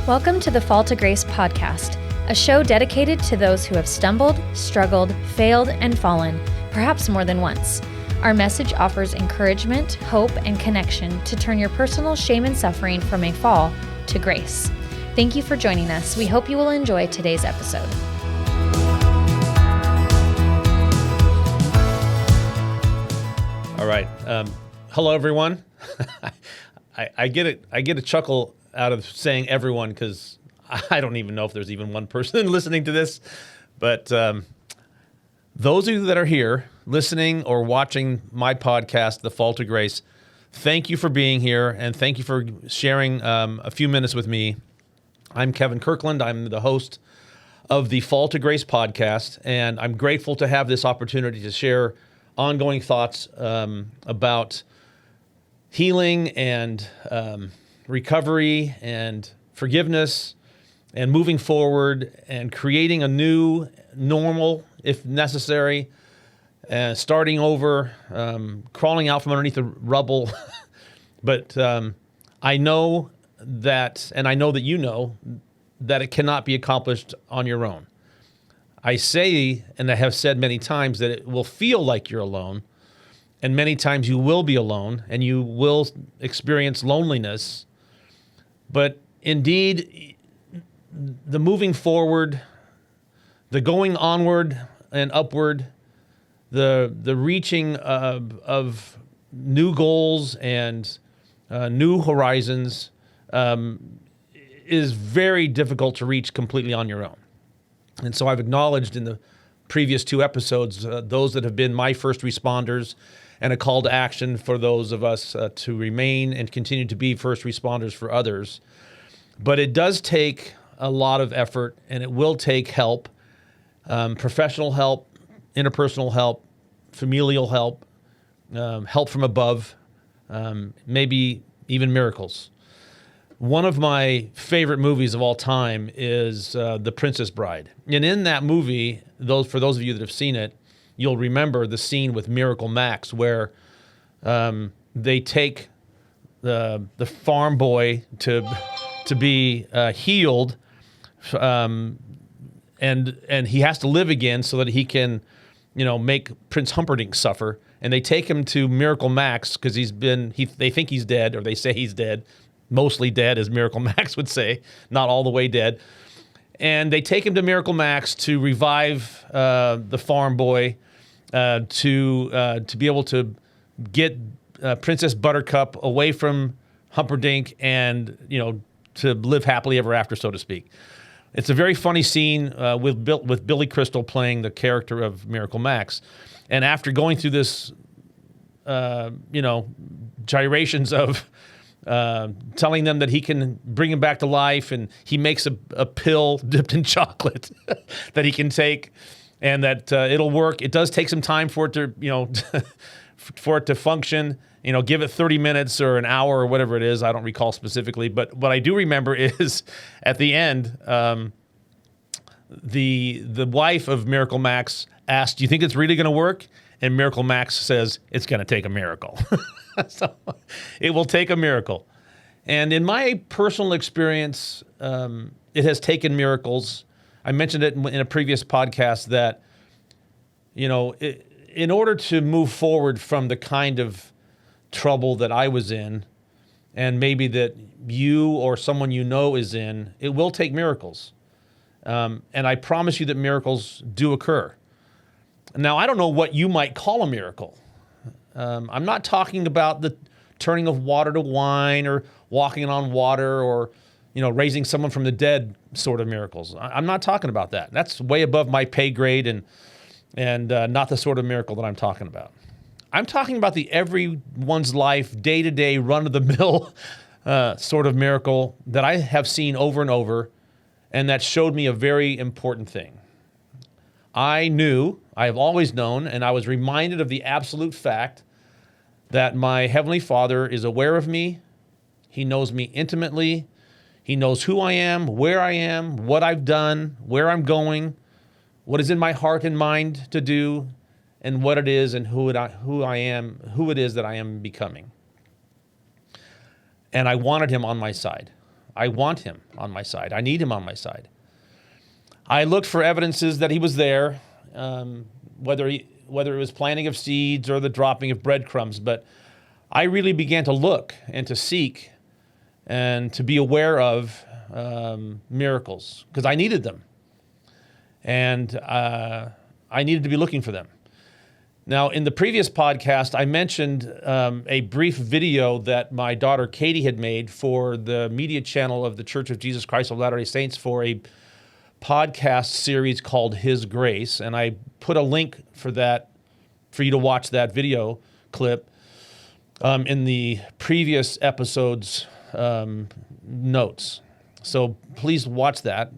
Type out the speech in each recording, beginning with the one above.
Welcome to the Fall to Grace podcast, a show dedicated to those who have stumbled, struggled, failed, and fallen, perhaps more than once. Our message offers encouragement, hope, and connection to turn your personal shame and suffering from a fall to grace. Thank you for joining us. We hope you will enjoy today's episode. All right. Hello, everyone. I get a chuckle out of saying everyone because I don't even know if there's even one person listening to this. But those of you that are here listening or watching my podcast, The Fall to Grace, thank you for being here and thank you for sharing a few minutes with me. I'm Kevin Kirkland. I'm the host of the Fall to Grace podcast, and I'm grateful to have this opportunity to share ongoing thoughts about healing and recovery and forgiveness and moving forward and creating a new normal if necessary, starting over, crawling out from underneath the rubble. But I know that, and I know that you know, that it cannot be accomplished on your own. I say, and I have said many times, that it will feel like you're alone, and many times you will be alone, and you will experience loneliness. But indeed, the moving forward, the going onward and upward, the reaching of new goals and new horizons is very difficult to reach completely on your own. And so I've acknowledged in the previous two episodes those that have been my first responders and a call to action for those of us to remain and continue to be first responders for others. But it does take a lot of effort, and it will take help, professional help, interpersonal help, familial help, help from above, maybe even miracles. One of my favorite movies of all time is The Princess Bride. And in that movie, for those of you that have seen it, you'll remember the scene with Miracle Max where they take the farm boy to be healed, and he has to live again so that he can, make Prince Humperdinck suffer. And they take him to Miracle Max because they think he's dead, or they say he's dead. Mostly dead, as Miracle Max would say, not all the way dead. And they take him to Miracle Max to revive the farm boy, to be able to get Princess Buttercup away from Humperdinck and, to live happily ever after, so to speak. It's a very funny scene with Billy Crystal playing the character of Miracle Max. And after going through this, gyrations of telling them that he can bring him back to life, and he makes a pill dipped in chocolate that he can take, and that it'll work. It does take some time for it to, for it to function. Give it 30 minutes or an hour or whatever it is. I don't recall specifically, but what I do remember is at the end, the wife of Miracle Max asked, "Do you think it's really going to work?" And Miracle Max says, "It's going to take a miracle." So it will take a miracle. And in my personal experience, it has taken miracles. I mentioned it in a previous podcast that, in order to move forward from the kind of trouble that I was in, and maybe that you or someone is in, it will take miracles. And I promise you that miracles do occur. Now, I don't know what you might call a miracle. I'm not talking about the turning of water to wine or walking on water or, raising someone from the dead sort of miracles. I'm not talking about that. That's way above my pay grade and not the sort of miracle that I'm talking about. I'm talking about the everyone's life, day-to-day, run-of-the-mill sort of miracle that I have seen over and over, and that showed me a very important thing. I have always known, and I was reminded of the absolute fact that my Heavenly Father is aware of me. He knows me intimately. He knows who I am, where I am, what I've done, where I'm going, what is in my heart and mind to do, and what it is and who it is that I am becoming. And I wanted him on my side. I want him on my side. I need him on my side. I looked for evidences that he was there, whether it was planting of seeds or the dropping of breadcrumbs. But I really began to look and to seek and to be aware of miracles because I needed them. And I needed to be looking for them. Now, in the previous podcast, I mentioned a brief video that my daughter Katie had made for the media channel of the Church of Jesus Christ of Latter-day Saints for a podcast series called His Grace. And I put a link for that, for you to watch that video clip in the previous episode's notes. So please watch that.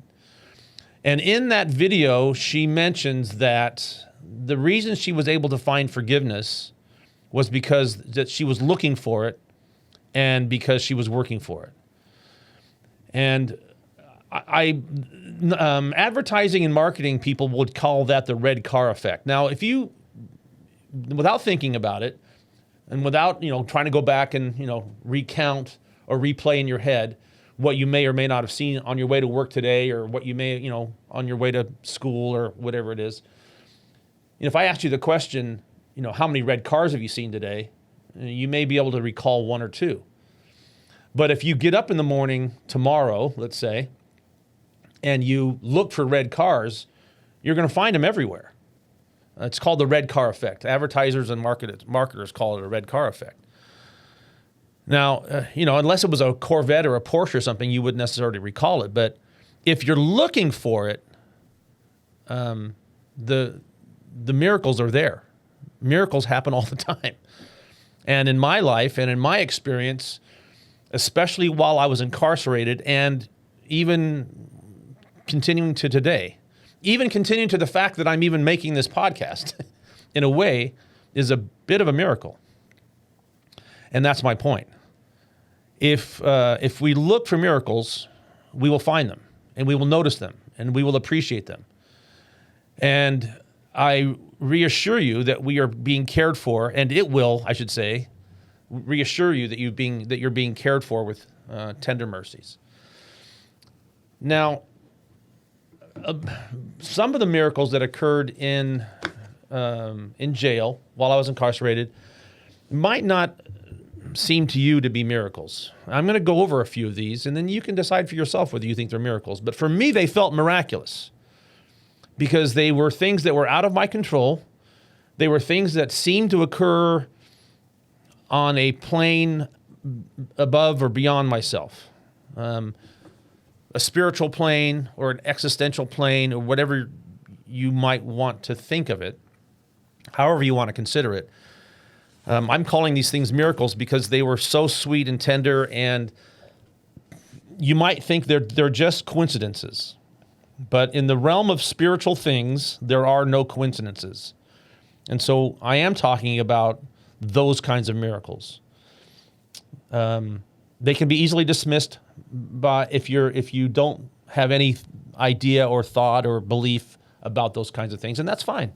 And in that video, she mentions that the reason she was able to find forgiveness was because that she was looking for it and because she was working for it. And advertising and marketing people would call that the red car effect. Now, if you, without thinking about it and without, trying to go back and, recount or replay in your head what you may or may not have seen on your way to work today or what you may, on your way to school or whatever it is. If I asked you the question, how many red cars have you seen today? You may be able to recall one or two. But if you get up in the morning tomorrow, let's say, and you look for red cars, you're going to find them everywhere. It's called the red car effect. Advertisers and marketers call it a red car effect. Now, unless it was a Corvette or a Porsche or something, you wouldn't necessarily recall it. But if you're looking for it, the miracles are there. Miracles happen all the time. And in my life and in my experience, especially while I was incarcerated and even continuing to today, even continuing to the fact that I'm even making this podcast, in a way, is a bit of a miracle. And that's my point. If we look for miracles, we will find them, and we will notice them, and we will appreciate them. And I reassure you that we are being cared for, and it will, I should say, reassure you that you're being cared for with tender mercies. Now, some of the miracles that occurred in jail while I was incarcerated might not seem to you to be miracles. I'm going to go over a few of these, and then you can decide for yourself whether you think they're miracles. But for me, they felt miraculous because they were things that were out of my control. They were things that seemed to occur on a plane above or beyond myself, a spiritual plane or an existential plane or whatever you might want to think of it, however you want to consider it. I'm calling these things miracles because they were so sweet and tender, and you might think they're just coincidences. But in the realm of spiritual things, there are no coincidences. And so I am talking about those kinds of miracles. They can be easily dismissed by if you don't have any idea or thought or belief about those kinds of things, and that's fine.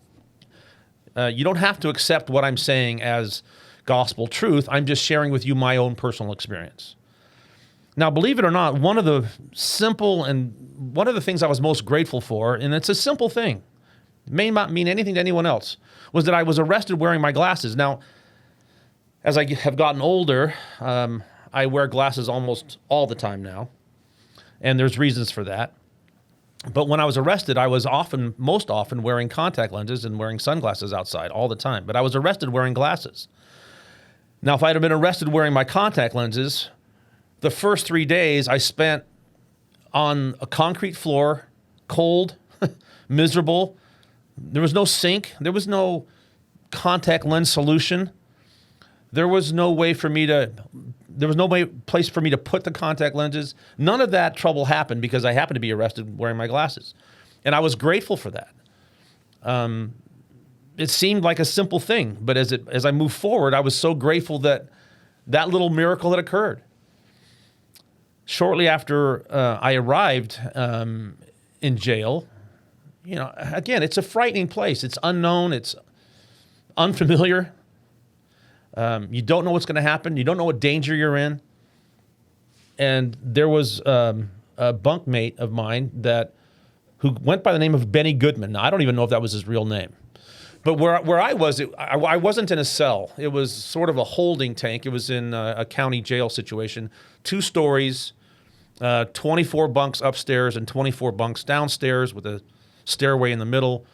You don't have to accept what I'm saying as gospel truth. I'm just sharing with you my own personal experience. Now, believe it or not, one of the things I was most grateful for, and it's a simple thing, may not mean anything to anyone else, was that I was arrested wearing my glasses. Now, as I have gotten older, I wear glasses almost all the time now, and there's reasons for that. But when I was arrested, I was most often wearing contact lenses and wearing sunglasses outside all the time. But I was arrested wearing glasses. Now, if I'd have been arrested wearing my contact lenses, the first 3 days I spent on a concrete floor, cold, miserable. There was no sink. There was no contact lens solution. There was no place for me to put the contact lenses. None of that trouble happened because I happened to be arrested wearing my glasses. And I was grateful for that. It seemed like a simple thing, but as I moved forward, I was so grateful that little miracle had occurred. Shortly after I arrived in jail, again, it's a frightening place. It's unknown. It's unfamiliar. You don't know what's going to happen. You don't know what danger you're in. and there was a bunkmate of mine who went by the name of Benny Goodman. Now, I don't even know if that was his real name. But where I was, I wasn't in a cell. It was sort of a holding tank. It was in a county jail situation. 2 stories, 24 bunks upstairs and 24 bunks downstairs with a stairway in the middle,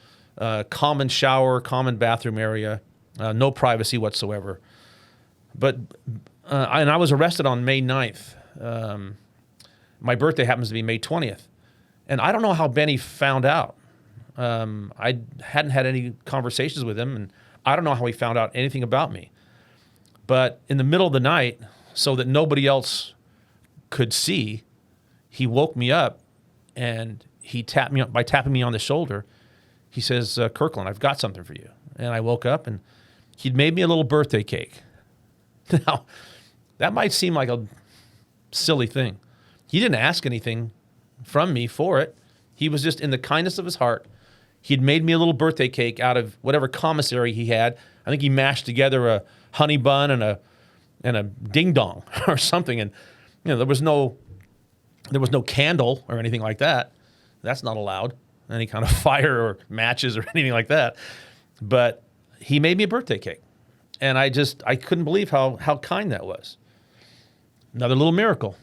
common shower, common bathroom area, no privacy whatsoever. But and I was arrested on May 9th. My birthday happens to be May 20th. And I don't know how Benny found out. I hadn't had any conversations with him, and I don't know how he found out anything about me. But in the middle of the night, so that nobody else could see, he woke me up, and he tapped me up by tapping me on the shoulder. He says, "Kirkland, I've got something for you." And I woke up, and he'd made me a little birthday cake. Now, that might seem like a silly thing. He didn't ask anything from me for it. He was just in the kindness of his heart. He'd made me a little birthday cake out of whatever commissary he had. I think he mashed together a honey bun and a ding dong or something. And there was no candle or anything like that. That's not allowed. Any kind of fire or matches or anything like that. But he made me a birthday cake, and I couldn't believe how kind that was. Another little miracle.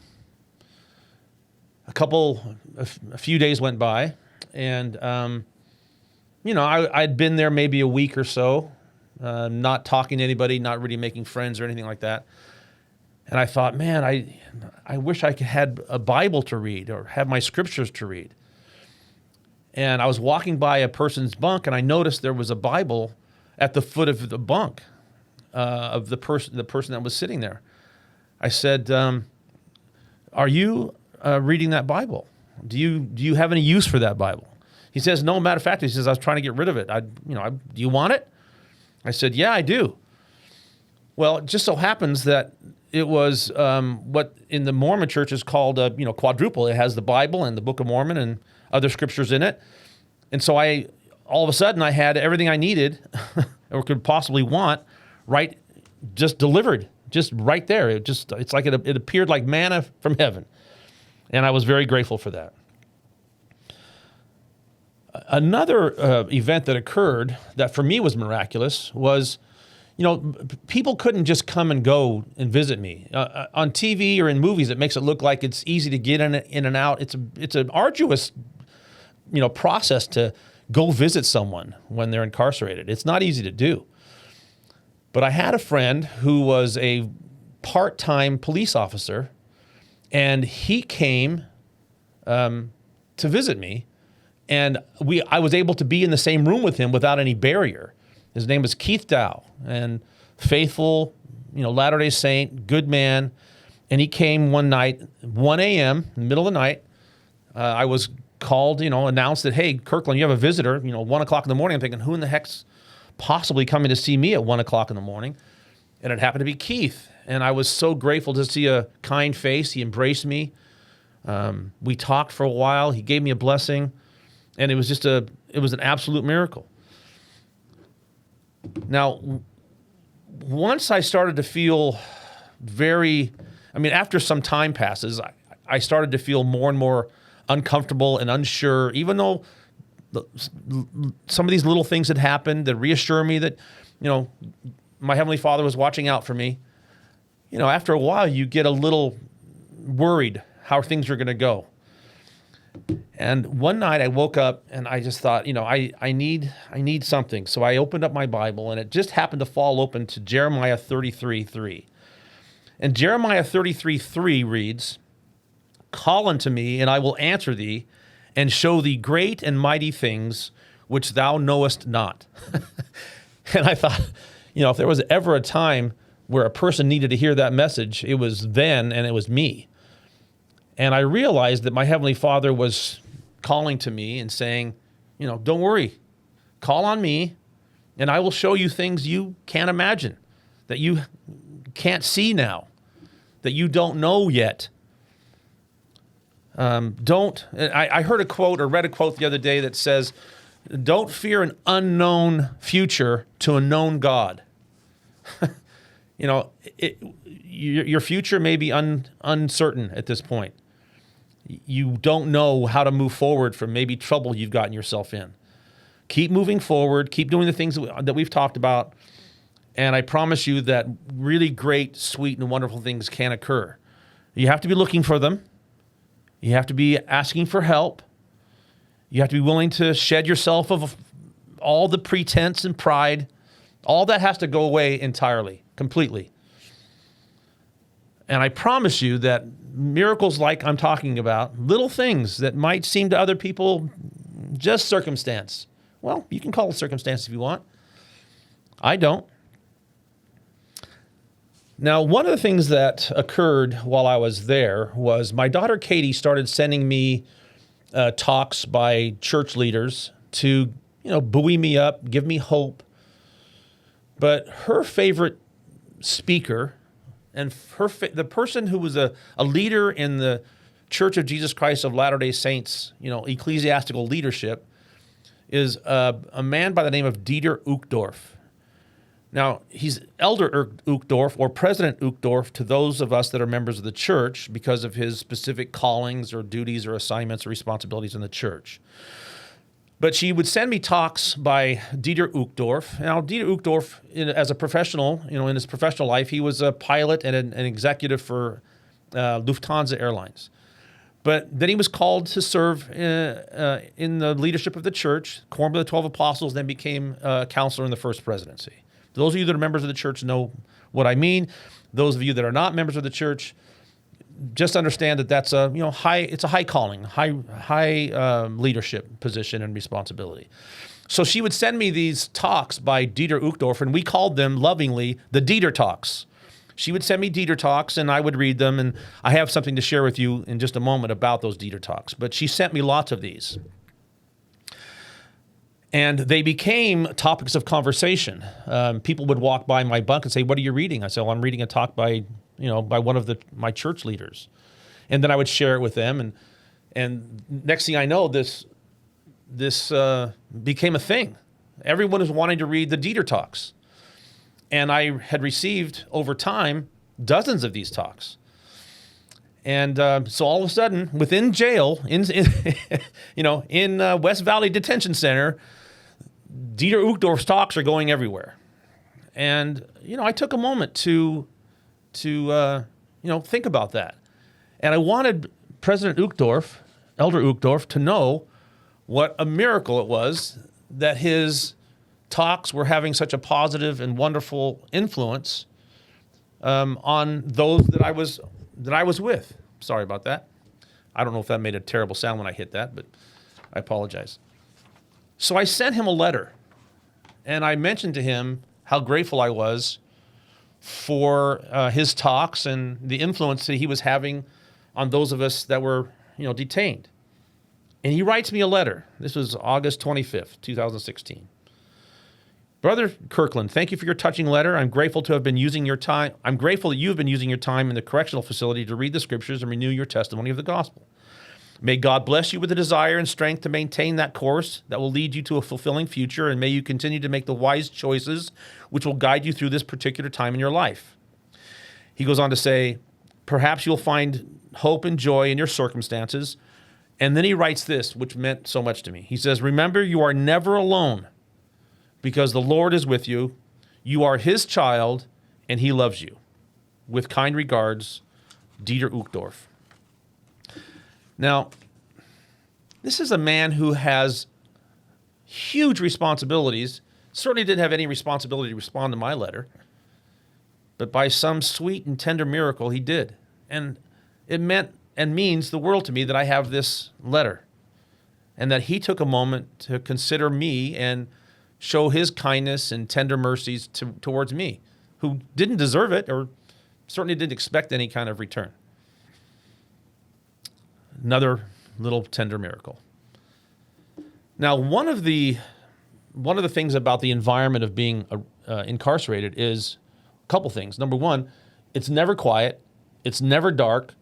A few days went by, and I'd been there maybe a week or so, not talking to anybody, not really making friends or anything like that. And I thought, man, I wish I had a Bible to read or have my scriptures to read. And I was walking by a person's bunk, and I noticed there was a Bible at the foot of the bunk of the person that was sitting there. I said, "Are you reading that Bible? Do you have any use for that Bible?" He says, "No, matter of fact," he says, "I was trying to get rid of it. Do you want it?" I said, "Yeah, I do." Well, it just so happens that it was what in the Mormon church is called a quadruple. It has the Bible and the Book of Mormon and other scriptures in it. And so all of a sudden I had everything I needed or could possibly want just delivered, just right there. It's like it appeared like manna from heaven. And I was very grateful for that. Another event that occurred that for me was miraculous was, people couldn't just come and go and visit me. On TV or in movies, it makes it look like it's easy to get in and out. It's an arduous, process to go visit someone when they're incarcerated. It's not easy to do. But I had a friend who was a part-time police officer, and he came to visit me, and I was able to be in the same room with him without any barrier. His name was Keith Dow, and faithful, Latter-day Saint, good man. And he came one night, 1 a.m., in the middle of the night. I was called, announced that, "Hey, Kirkland, you have a visitor, 1 o'clock in the morning." I'm thinking, who in the heck's possibly coming to see me at 1 o'clock in the morning? And it happened to be Keith. And I was so grateful to see a kind face. He embraced me. We talked for a while. He gave me a blessing. And it was it was an absolute miracle. Now, once I started to feel after some time passes, I started to feel more and more uncomfortable and unsure, even though some of these little things had happened that reassure me that, my Heavenly Father was watching out for me. After a while, you get a little worried how things are going to go. And one night I woke up and I just thought, I need something. So I opened up my Bible, and it just happened to fall open to Jeremiah 33:3. And Jeremiah 33:3 reads, "Call unto me, and I will answer thee, and show thee great and mighty things which thou knowest not." And I thought, if there was ever a time where a person needed to hear that message, it was then, and it was me. And I realized that my Heavenly Father was calling to me and saying, "Don't worry, call on me, and I will show you things you can't imagine, that you can't see now, that you don't know yet." I heard a quote or read a quote the other day that says, "Don't fear an unknown future to a known God." your future may be uncertain at this point. You don't know how to move forward from maybe trouble you've gotten yourself in. Keep moving forward. Keep doing the things that we've talked about. And I promise you that really great, sweet, and wonderful things can occur. You have to be looking for them. You have to be asking for help. You have to be willing to shed yourself of all the pretense and pride. All that has to go away entirely, completely. And I promise you that miracles like I'm talking about, little things that might seem to other people just circumstance. Well, you can call it circumstance if you want. I don't. Now, one of the things that occurred while I was there was my daughter Katie started sending me talks by church leaders to, buoy me up, give me hope. But her favorite speaker and the person who was a leader in the Church of Jesus Christ of Latter-day Saints, ecclesiastical leadership, is a man by the name of Dieter Uchtdorf. Now, he's Elder Uchtdorf or President Uchtdorf to those of us that are members of the church because of his specific callings or duties or assignments or responsibilities in the church. But she would send me talks by Dieter Uchtdorf. Now, Dieter Uchtdorf, as a professional, in his professional life, he was a pilot and an executive for Lufthansa Airlines. But then he was called to serve in the leadership of the church, Quorum of the 12 Apostles, then became a counselor in the First Presidency. Those of you that are members of the church know what I mean. Those of you that are not members of the church, just understand that that's a high calling, high leadership position and responsibility. So she would send me these talks by Dieter Uchtdorf, and we called them lovingly the Dieter Talks. She would send me Dieter Talks, and I would read them, and I have something to share with you in just a moment about those Dieter Talks. But she sent me lots of these. And they became topics of conversation. People would walk by my bunk and say, "What are you reading?" I said, "Well, I'm reading a talk by one of my church leaders." And then I would share it with them. And next thing I know, this became a thing. Everyone was wanting to read the Dieter Talks. And I had received over time dozens of these talks. And so all of a sudden, within jail, in West Valley Detention Center, Dieter Uchtdorf's talks are going everywhere. And, I took a moment to think about that. And I wanted President Uchtdorf, Elder Uchtdorf, to know what a miracle it was that his talks were having such a positive and wonderful influence on those that I was with. Sorry about that. I don't know if that made a terrible sound when I hit that, but I apologize. So I sent him a letter, and I mentioned to him how grateful I was for his talks and the influence that he was having on those of us that were, detained. And he writes me a letter. This was August 25th, 2016. Brother Kirkland, thank you for your touching letter. I'm grateful to have been using your time. I'm grateful that you have been using your time in the correctional facility to read the scriptures and renew your testimony of the gospel. May God bless you with the desire and strength to maintain that course that will lead you to a fulfilling future, and may you continue to make the wise choices which will guide you through this particular time in your life. He goes on to say, perhaps you'll find hope and joy in your circumstances. And then he writes this, which meant so much to me. He says, remember, you are never alone because the Lord is with you. You are his child, and he loves you. With kind regards, Dieter Uchtdorf. Now, this is a man who has huge responsibilities. Certainly didn't have any responsibility to respond to my letter. But by some sweet and tender miracle, he did. And it meant and means the world to me that I have this letter. And that he took a moment to consider me and show his kindness and tender mercies towards me, who didn't deserve it or certainly didn't expect any kind of return. Another little tender miracle. Now, one of the things about the environment of being incarcerated is a couple things. Number one, it's never quiet. It's never dark.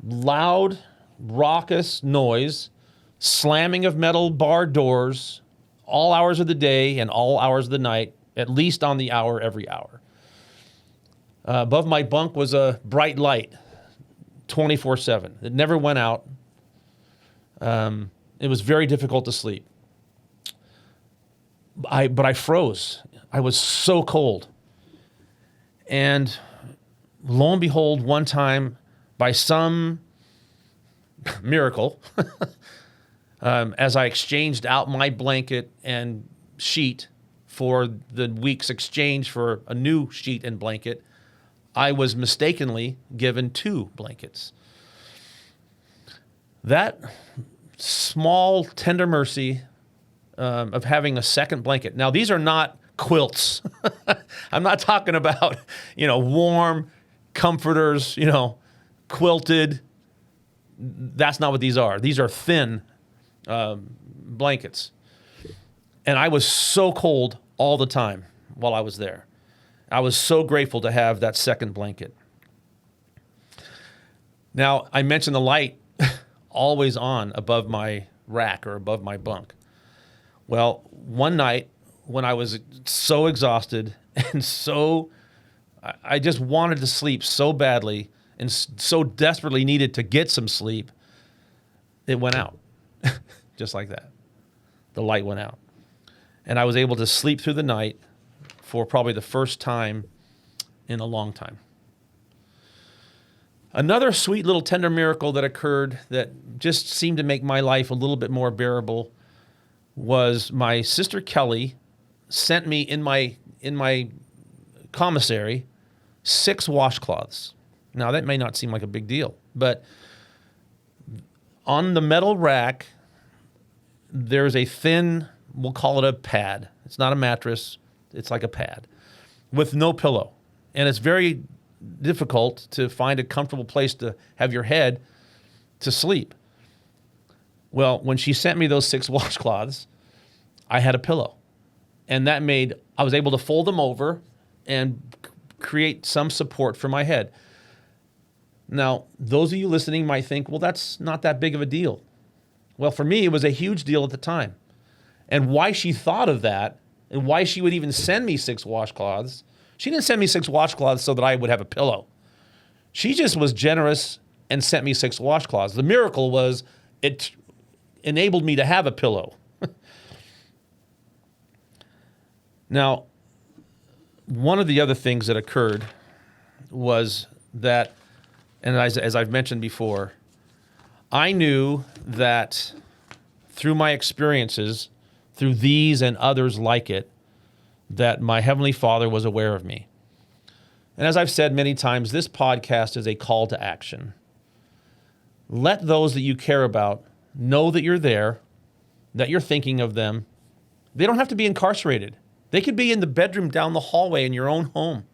Loud, raucous noise, slamming of metal bar doors, all hours of the day and all hours of the night, at least on the hour every hour. Above my bunk was a bright light, 24/7. It never went out. It was very difficult to sleep. But I froze. I was so cold. And lo and behold, one time, by some miracle, as I exchanged out my blanket and sheet for the week's exchange for a new sheet and blanket, I was mistakenly given 2 blankets. That small, tender mercy of having a second blanket. Now, these are not quilts. I'm not talking about, warm comforters, quilted. That's not what these are. These are thin blankets. And I was so cold all the time while I was there. I was so grateful to have that second blanket. Now, I mentioned the light always on above my rack or above my bunk. Well, one night when I was so exhausted and I just wanted to sleep so badly and so desperately needed to get some sleep, it went out. Just like that. The light went out. And I was able to sleep through the night for probably the first time in a long time. Another sweet little tender miracle that occurred that just seemed to make my life a little bit more bearable was my sister Kelly sent me in my commissary 6 washcloths. Now, that may not seem like a big deal, but on the metal rack, there's a thin, we'll call it a pad. It's not a mattress. It's like a pad with no pillow. And it's very difficult to find a comfortable place to have your head to sleep. Well, when she sent me those 6 washcloths, I had a pillow. And that I was able to fold them over and create some support for my head. Now, those of you listening might think, well, that's not that big of a deal. Well, for me, it was a huge deal at the time. And why she thought of that and why she would even send me 6 washcloths, she didn't send me 6 washcloths so that I would have a pillow. She just was generous and sent me 6 washcloths. The miracle was it enabled me to have a pillow. Now, one of the other things that occurred was that, and as I've mentioned before, I knew that through my experiences, through these and others like it, that my Heavenly Father was aware of me. And as I've said many times, this podcast is a call to action. Let those that you care about know that you're there, that you're thinking of them. They don't have to be incarcerated. They could be in the bedroom down the hallway in your own home.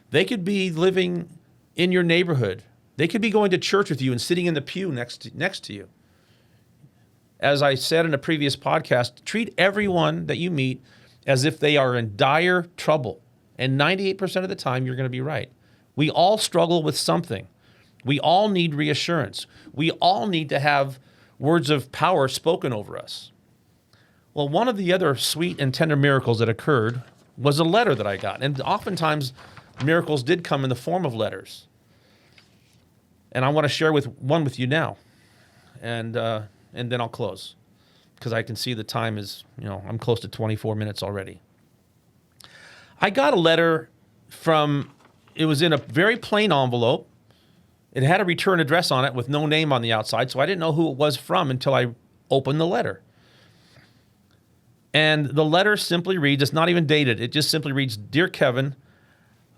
They could be living in your neighborhood. They could be going to church with you and sitting in the pew next to you. As I said in a previous podcast, treat everyone that you meet as if they are in dire trouble. And 98% of the time, you're going to be right. We all struggle with something. We all need reassurance. We all need to have words of power spoken over us. Well, one of the other sweet and tender miracles that occurred was a letter that I got. And oftentimes, miracles did come in the form of letters. And I want to share one with you now. And then I'll close. Because I can see the time is, I'm close to 24 minutes already. I got a letter it was in a very plain envelope. It had a return address on it with no name on the outside, so I didn't know who it was from until I opened the letter. And the letter simply reads, it's not even dated, it just simply reads, Dear Kevin,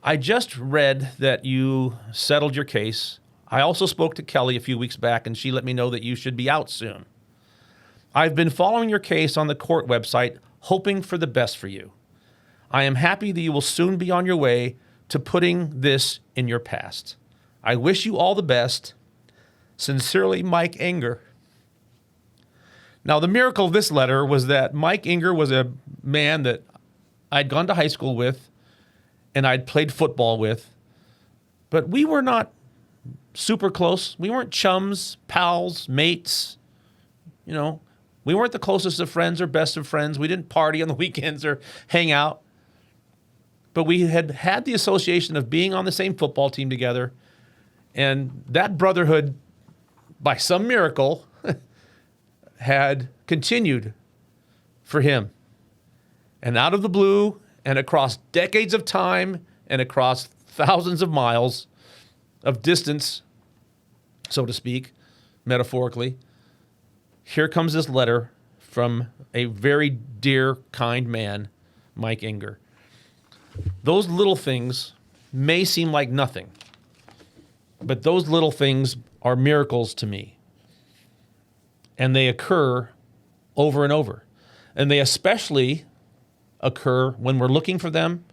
I just read that you settled your case. I also spoke to Kelly a few weeks back, and she let me know that you should be out soon. I've been following your case on the court website, hoping for the best for you. I am happy that you will soon be on your way to putting this in your past. I wish you all the best. Sincerely, Mike Inger. Now, the miracle of this letter was that Mike Inger was a man that I'd gone to high school with and I'd played football with, but we were not super close. We weren't chums, pals, mates. We weren't the closest of friends or best of friends. We didn't party on the weekends or hang out. but we had had the association of being on the same football team together. And that brotherhood, by some miracle, had continued for him. And out of the blue, and across decades of time, and across thousands of miles of distance, so to speak, metaphorically, here comes this letter from a very dear, kind man, Mike Inger. Those little things may seem like nothing, but those little things are miracles to me. And they occur over and over. And they especially occur when we're looking for them,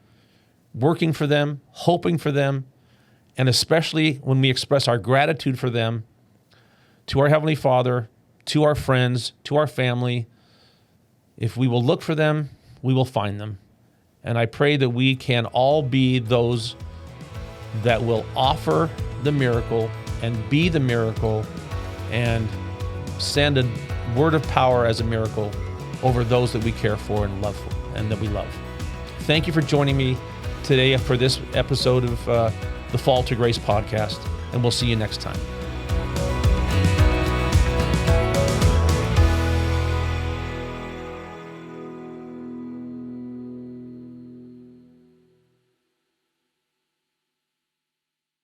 working for them, hoping for them, and especially when we express our gratitude for them to our Heavenly Father, to our friends, to our family. If we will look for them, we will find them. And I pray that we can all be those that will offer the miracle and be the miracle and send a word of power as a miracle over those that we care for and love and that we love. Thank you for joining me today for this episode of the Fall to Grace podcast, and we'll see you next time.